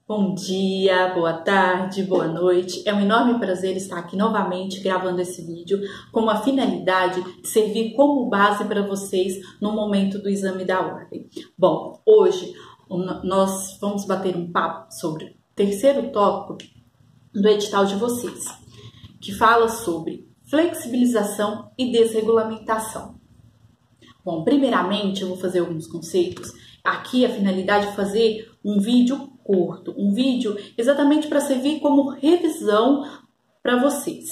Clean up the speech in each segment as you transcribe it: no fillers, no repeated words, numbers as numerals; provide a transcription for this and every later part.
Bom dia, boa tarde, boa noite. É um enorme prazer estar aqui novamente gravando esse vídeo com a finalidade de servir como base para vocês no momento do exame da ordem. Bom, hoje nós vamos bater um papo sobre o terceiro tópico do edital de vocês, que fala sobre flexibilização e desregulamentação. Bom, primeiramente eu vou fazer alguns conceitos. Aqui a finalidade é fazer um vídeo curto, um vídeo exatamente para servir como revisão para vocês.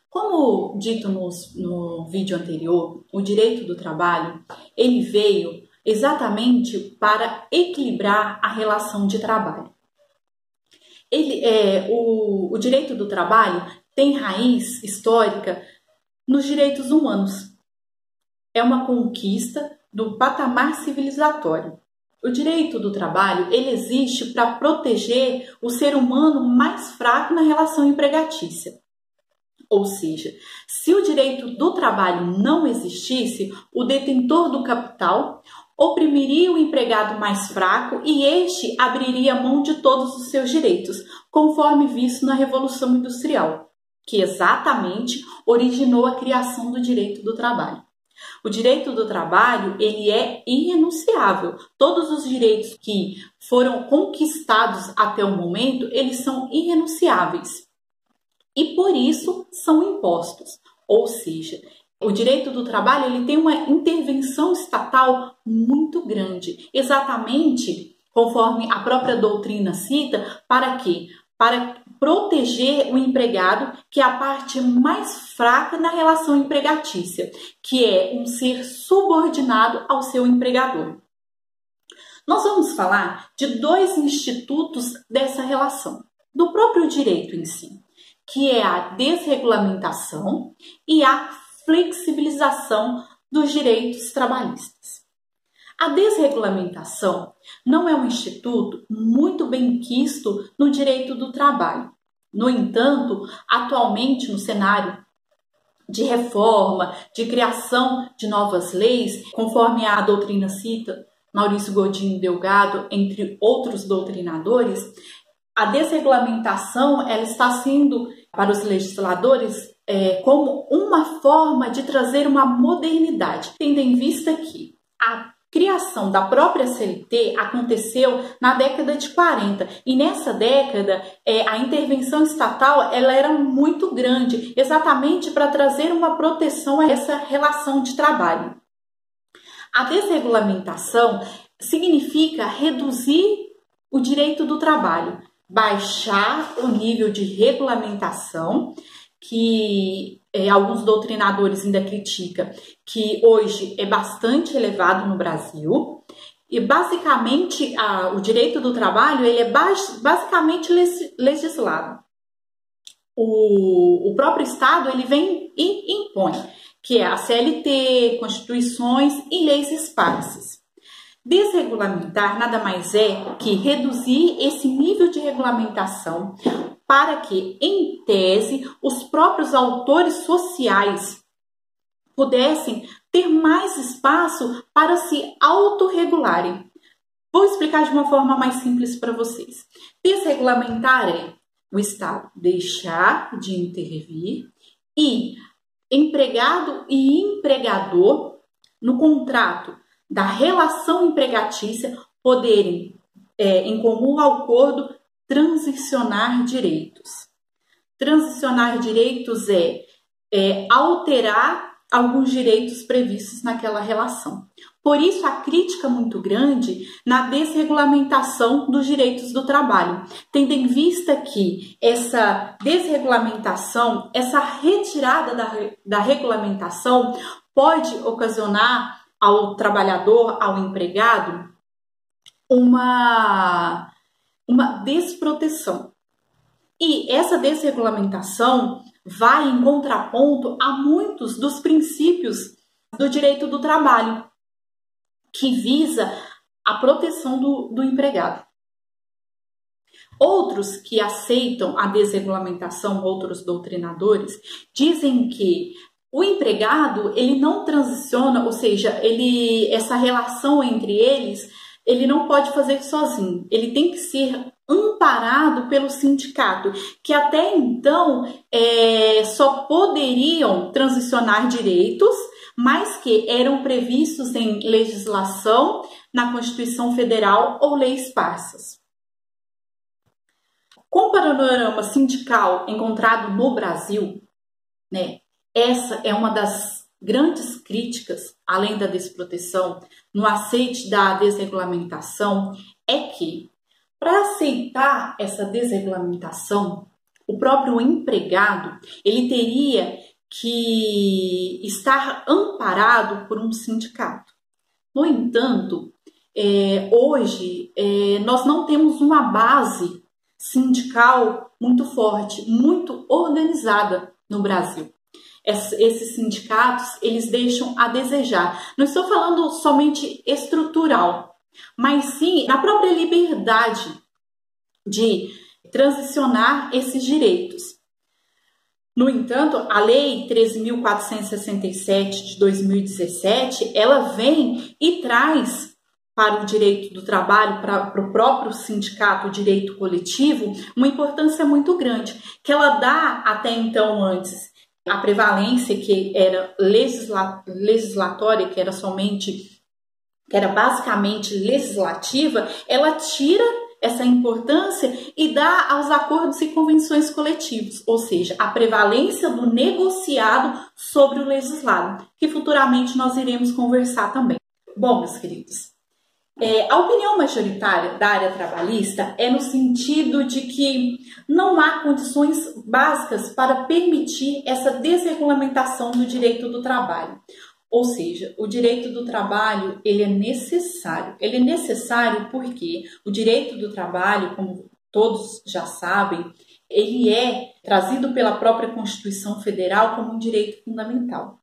Como dito no vídeo anterior, o direito do trabalho, ele veio exatamente para equilibrar a relação de trabalho. O direito do trabalho tem raiz histórica nos direitos humanos. É uma conquista do patamar civilizatório. O direito do trabalho, ele existe para proteger o ser humano mais fraco na relação empregatícia. Ou seja, se o direito do trabalho não existisse, o detentor do capital oprimiria o empregado mais fraco e este abriria mão de todos os seus direitos, conforme visto na Revolução Industrial, que exatamente originou a criação do direito do trabalho. O direito do trabalho, ele é irrenunciável. Todos os direitos que foram conquistados até o momento, eles são irrenunciáveis. E por isso são impostos. Ou seja, o direito do trabalho, ele tem uma intervenção estatal muito grande. Exatamente conforme a própria doutrina cita, para quê? Para proteger o empregado, que é a parte mais fraca na relação empregatícia, que é um ser subordinado ao seu empregador. Nós vamos falar de dois institutos dessa relação, do próprio direito em si, que é a desregulamentação e a flexibilização dos direitos trabalhistas. A desregulamentação não é um instituto muito bem quisto no direito do trabalho. No entanto, atualmente no cenário de reforma, de criação de novas leis, conforme a doutrina cita, Maurício Godinho Delgado, entre outros doutrinadores, a desregulamentação ela está sendo, para os legisladores, como uma forma de trazer uma modernidade, tendo em vista que a criação da própria CLT aconteceu na década de 40 e nessa década a intervenção estatal ela era muito grande, exatamente para trazer uma proteção a essa relação de trabalho. A desregulamentação significa reduzir o direito do trabalho, baixar o nível de regulamentação, que alguns doutrinadores ainda criticam, que hoje é bastante elevado no Brasil. E basicamente o direito do trabalho ele é basicamente legislado. O próprio Estado ele vem e impõe, que é a CLT, constituições e leis esparsas. Desregulamentar nada mais é que reduzir esse nível de regulamentação para que, em tese, os próprios autores sociais pudessem ter mais espaço para se autorregularem. Vou explicar de uma forma mais simples para vocês. Desregulamentar é o Estado deixar de intervir e empregado e empregador, no contrato da relação empregatícia, poderem, em comum acordo, transicionar direitos. Transicionar direitos é alterar alguns direitos previstos naquela relação. Por isso, a crítica muito grande na desregulamentação dos direitos do trabalho, tendo em vista que essa desregulamentação, essa retirada da regulamentação pode ocasionar ao trabalhador, ao empregado, uma desproteção. E essa desregulamentação vai em contraponto a muitos dos princípios do direito do trabalho, que visa a proteção do empregado. Outros que aceitam a desregulamentação, outros doutrinadores, dizem que O empregado, ele não transiciona, ou seja, essa relação entre eles, ele não pode fazer sozinho. Ele tem que ser amparado pelo sindicato, que até então só poderiam transicionar direitos, mas que eram previstos em legislação, na Constituição Federal ou leis esparsas. Com o panorama sindical encontrado no Brasil, né, essa é uma das grandes críticas, além da desproteção, no aceite da desregulamentação, é que, para aceitar essa desregulamentação, o próprio empregado ele teria que estar amparado por um sindicato. No entanto, hoje nós não temos uma base sindical muito forte, muito organizada no Brasil. Esses sindicatos, eles deixam a desejar. Não estou falando somente estrutural, mas sim na própria liberdade de transicionar esses direitos. No entanto, a Lei 13.467 de 2017, ela vem e traz para o direito do trabalho, para o próprio sindicato, o direito coletivo, uma importância muito grande, que ela dá até então antes a prevalência que era legislatória, que era basicamente legislativa, ela tira essa importância e dá aos acordos e convenções coletivos, ou seja, a prevalência do negociado sobre o legislado, que futuramente nós iremos conversar também. Bom, meus queridos, a opinião majoritária da área trabalhista é no sentido de que não há condições básicas para permitir essa desregulamentação do direito do trabalho. Ou seja, o direito do trabalho, ele é necessário. Ele é necessário porque o direito do trabalho, como todos já sabem, ele é trazido pela própria Constituição Federal como um direito fundamental.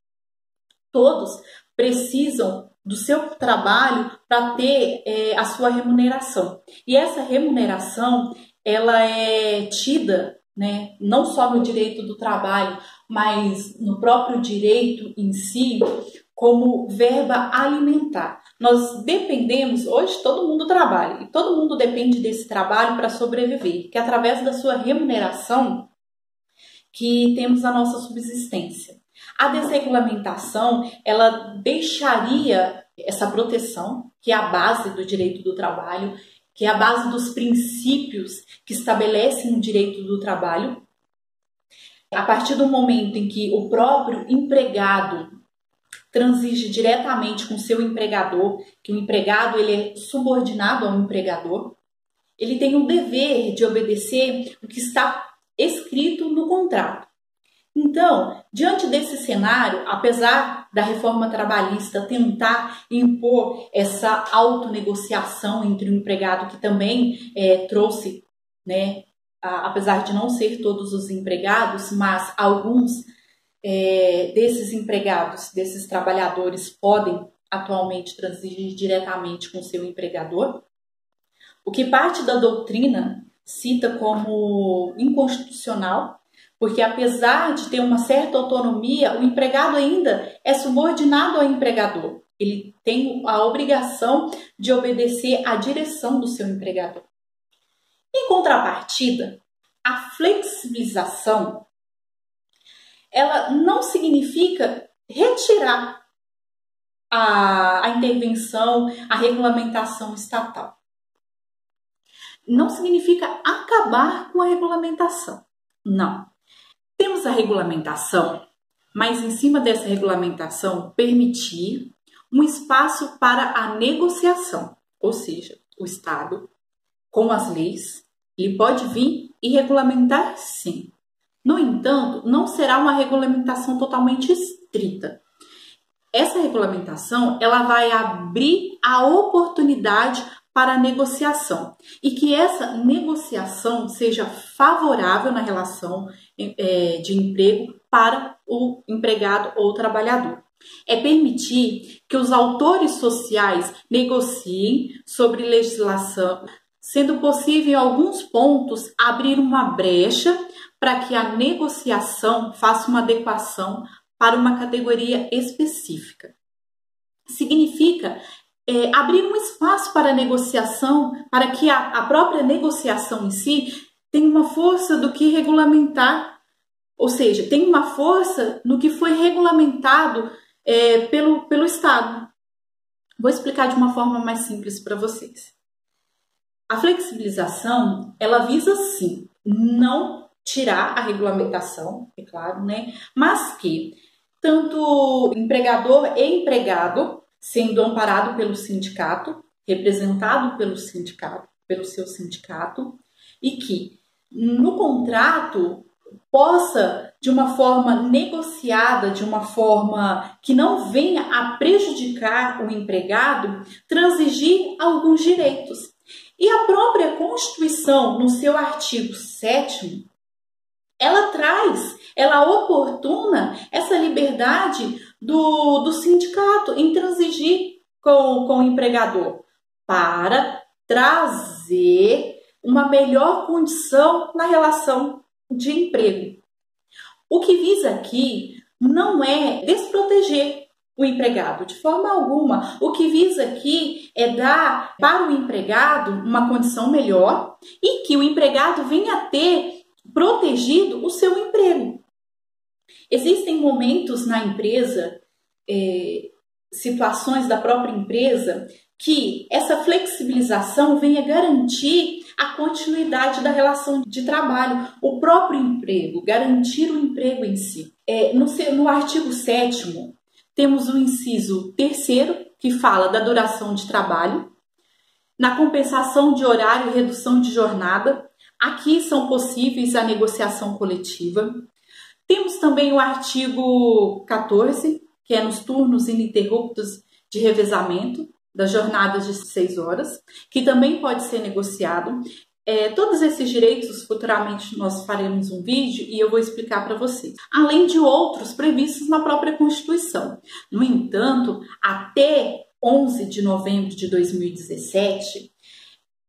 Todos precisam do seu trabalho para ter a sua remuneração. E essa remuneração, ela é tida, né, não só no direito do trabalho, mas no próprio direito em si, como verba alimentar. Nós dependemos, hoje todo mundo trabalha, e todo mundo depende desse trabalho para sobreviver, que é através da sua remuneração que temos a nossa subsistência. A desregulamentação, ela deixaria essa proteção, que é a base do direito do trabalho, que é a base dos princípios que estabelecem o direito do trabalho. A partir do momento em que o próprio empregado transige diretamente com seu empregador, que o empregado ele é subordinado ao empregador, ele tem o dever de obedecer o que está escrito no contrato. Então, diante desse cenário, apesar da reforma trabalhista tentar impor essa autonegociação entre o empregado, que também trouxe, né, apesar de não ser todos os empregados, mas alguns desses empregados, desses trabalhadores, podem atualmente transigir diretamente com seu empregador, o que parte da doutrina cita como inconstitucional, porque apesar de ter uma certa autonomia, o empregado ainda é subordinado ao empregador. Ele tem a obrigação de obedecer à direção do seu empregador. Em contrapartida, a flexibilização, ela não significa retirar a intervenção, a regulamentação estatal. Não significa acabar com a regulamentação. Não. Temos a regulamentação, mas em cima dessa regulamentação permitir um espaço para a negociação, ou seja, o Estado, com as leis, ele pode vir e regulamentar sim. No entanto, não será uma regulamentação totalmente estrita. Essa regulamentação ela vai abrir a oportunidade para a negociação e que essa negociação seja favorável na relação de emprego para o empregado ou trabalhador. É permitir que os autores sociais negociem sobre legislação, sendo possível em alguns pontos abrir uma brecha para que a negociação faça uma adequação para uma categoria específica. Significa abrir um espaço para a negociação, para que a própria negociação em si tenha uma força do que regulamentar, ou seja, tem uma força no que foi regulamentado pelo Estado. Vou explicar de uma forma mais simples para vocês. A flexibilização, ela visa sim, não tirar a regulamentação, é claro, né? Mas que tanto empregador e empregado, sendo amparado pelo sindicato, representado pelo sindicato, pelo seu sindicato, e que no contrato possa, de uma forma negociada, de uma forma que não venha a prejudicar o empregado, transigir alguns direitos. E a própria Constituição, no seu artigo 7º, ela oportuna essa liberdade do sindicato em transigir com o empregador para trazer uma melhor condição na relação de emprego. O que visa aqui não é desproteger o empregado de forma alguma. O que visa aqui é dar para o empregado uma condição melhor e que o empregado venha a ter protegido o seu emprego. Existem momentos na empresa, situações da própria empresa, que essa flexibilização venha garantir a continuidade da relação de trabalho, o próprio emprego, garantir o emprego em si. No artigo 7º, temos o inciso 3º, que fala da duração de trabalho, na compensação de horário e redução de jornada. Aqui são possíveis a negociação coletiva. Temos também o artigo 14, que é nos turnos ininterruptos de revezamento, das jornadas de 6 horas, que também pode ser negociado. Todos esses direitos, futuramente nós faremos um vídeo e eu vou explicar para vocês. Além de outros previstos na própria Constituição. No entanto, até 11 de novembro de 2017,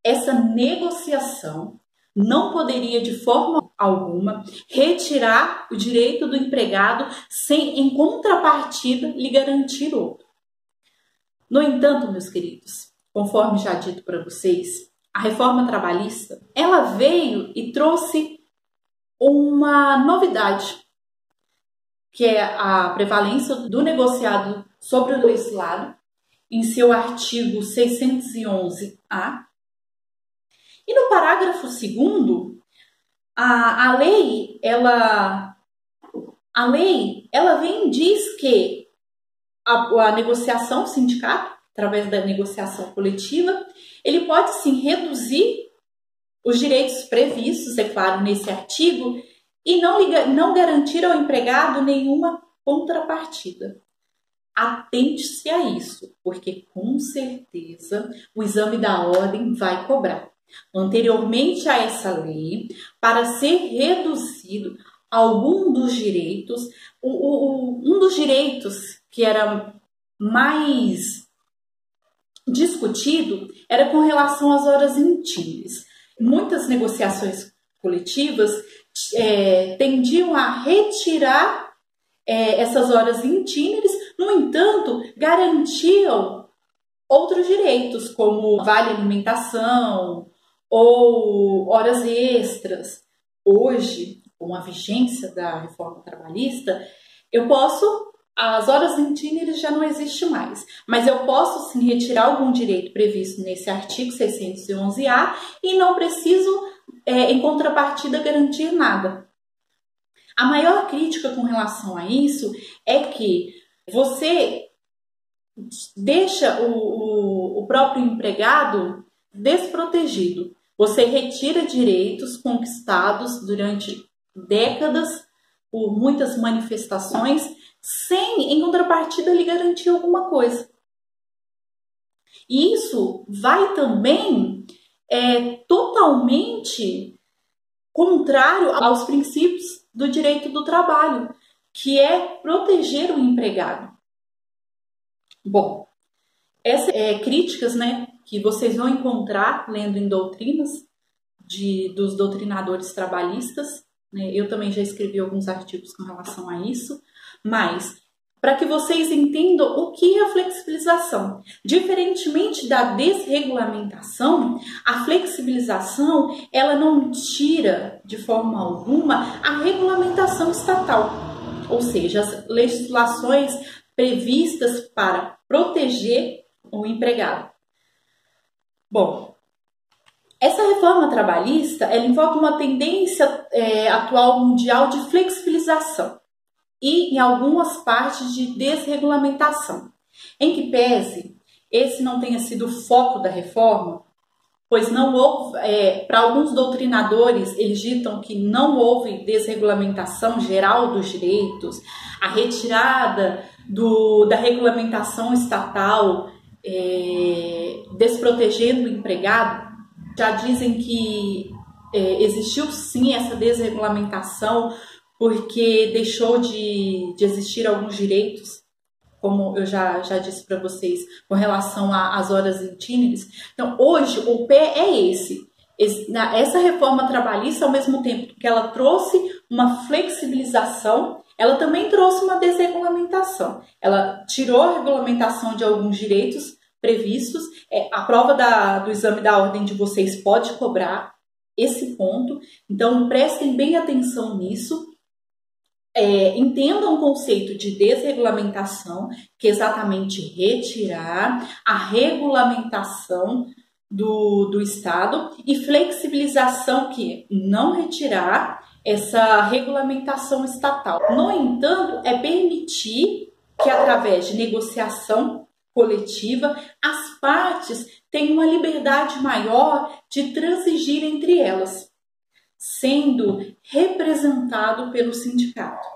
essa negociação não poderia de forma alguma retirar o direito do empregado sem, em contrapartida, lhe garantir outro. No entanto, meus queridos, conforme já dito para vocês, a reforma trabalhista, ela veio e trouxe uma novidade, que é a prevalência do negociado sobre o legislado, em seu artigo 611-A. E no parágrafo 2º, a lei vem e diz que a negociação, o sindicato, através da negociação coletiva, ele pode sim reduzir os direitos previstos, é claro, nesse artigo, e não garantir ao empregado nenhuma contrapartida. Atente-se a isso, porque com certeza o exame da ordem vai cobrar. Anteriormente a essa lei, para ser reduzido algum dos direitos, um dos direitos que era mais discutido era com relação às horas intímeres. Muitas negociações coletivas tendiam a retirar essas horas intímeres, no entanto, garantiam outros direitos, como vale alimentação ou horas extras. Hoje, com a vigência da reforma trabalhista, as horas intímeres já não existem mais, mas eu posso sim retirar algum direito previsto nesse artigo 611-A e não preciso, em contrapartida, garantir nada. A maior crítica com relação a isso é que você deixa o próprio empregado desprotegido. Você retira direitos conquistados durante décadas por muitas manifestações, sem, em contrapartida, lhe garantir alguma coisa. E isso vai também totalmente contrário aos princípios do direito do trabalho, que é proteger o empregado. Bom, essas críticas, né, que vocês vão encontrar lendo em doutrinas dos doutrinadores trabalhistas, né, eu também já escrevi alguns artigos com relação a isso, mas para que vocês entendam o que é a flexibilização. Diferentemente da desregulamentação, a flexibilização ela não tira de forma alguma a regulamentação estatal, ou seja, as legislações previstas para proteger o empregado. Bom, essa reforma trabalhista ela invoca uma tendência atual mundial de flexibilização e em algumas partes de desregulamentação. Em que pese esse não tenha sido o foco da reforma, pois não houve, para alguns doutrinadores, eles ditam que não houve desregulamentação geral dos direitos, a retirada da regulamentação estatal, desprotegendo o empregado, já dizem que existiu sim essa desregulamentação, porque deixou de existir alguns direitos, como eu já disse para vocês, com relação às horas itinerares. Então, hoje, o pé é esse. Essa reforma trabalhista, ao mesmo tempo que ela trouxe uma flexibilização, ela também trouxe uma desregulamentação. Ela tirou a regulamentação de alguns direitos previstos. A prova do exame da ordem de vocês pode cobrar esse ponto. Então, prestem bem atenção nisso. Entendam o conceito de desregulamentação, que é exatamente retirar a regulamentação do Estado, e flexibilização, que é não retirar essa regulamentação estatal. No entanto, é permitir que, através de negociação coletiva, as partes tenham uma liberdade maior de transigir entre elas, sendo representado pelo sindicato.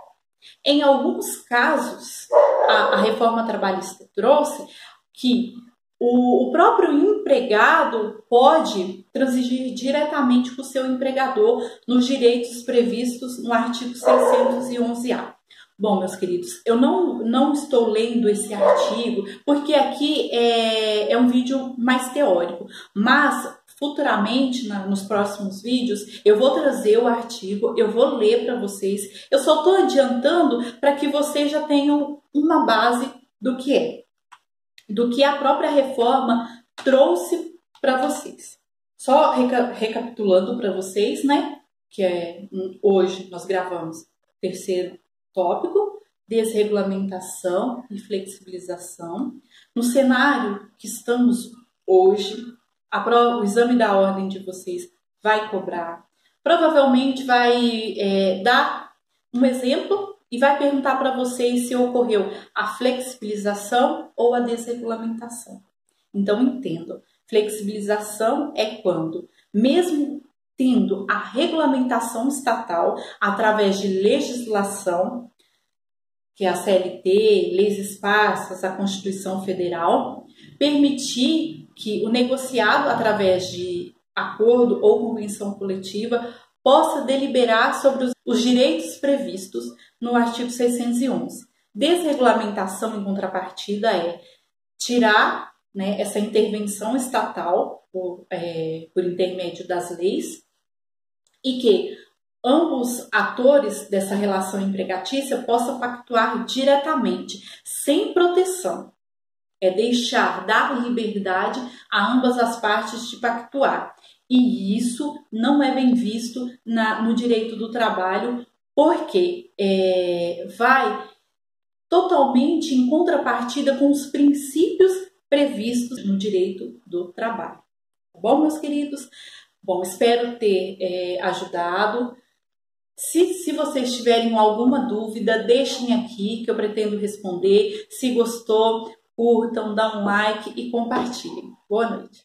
Em alguns casos, a reforma trabalhista trouxe que o próprio empregado pode transigir diretamente com o seu empregador nos direitos previstos no artigo 611-A. Bom, meus queridos, eu não estou lendo esse artigo porque aqui é um vídeo mais teórico, mas futuramente, nos próximos vídeos, eu vou trazer o artigo, eu vou ler para vocês. Eu só estou adiantando para que vocês já tenham uma base do que a própria reforma trouxe para vocês. Só recapitulando para vocês, né, que hoje nós gravamos o terceiro tópico, desregulamentação e flexibilização. No cenário que estamos hoje, o exame da ordem de vocês vai cobrar. Provavelmente vai dar um exemplo e vai perguntar para vocês se ocorreu a flexibilização ou a desregulamentação. Então, entendam. Flexibilização é quando, mesmo tendo a regulamentação estatal através de legislação, que é a CLT, leis esparsas, a Constituição Federal, permitir que o negociado, através de acordo ou convenção coletiva, possa deliberar sobre os direitos previstos no artigo 611. Desregulamentação, em contrapartida, é tirar, né, essa intervenção estatal por intermédio das leis, e que ambos atores dessa relação empregatícia possam pactuar diretamente, sem proteção. É dar liberdade a ambas as partes de pactuar. E isso não é bem visto no direito do trabalho, porque vai totalmente em contrapartida com os princípios previstos no direito do trabalho. Tá bom, meus queridos? Bom, espero ter ajudado. Se vocês tiverem alguma dúvida, deixem aqui que eu pretendo responder. Se gostou, curtam, dá um like e compartilhem. Boa noite.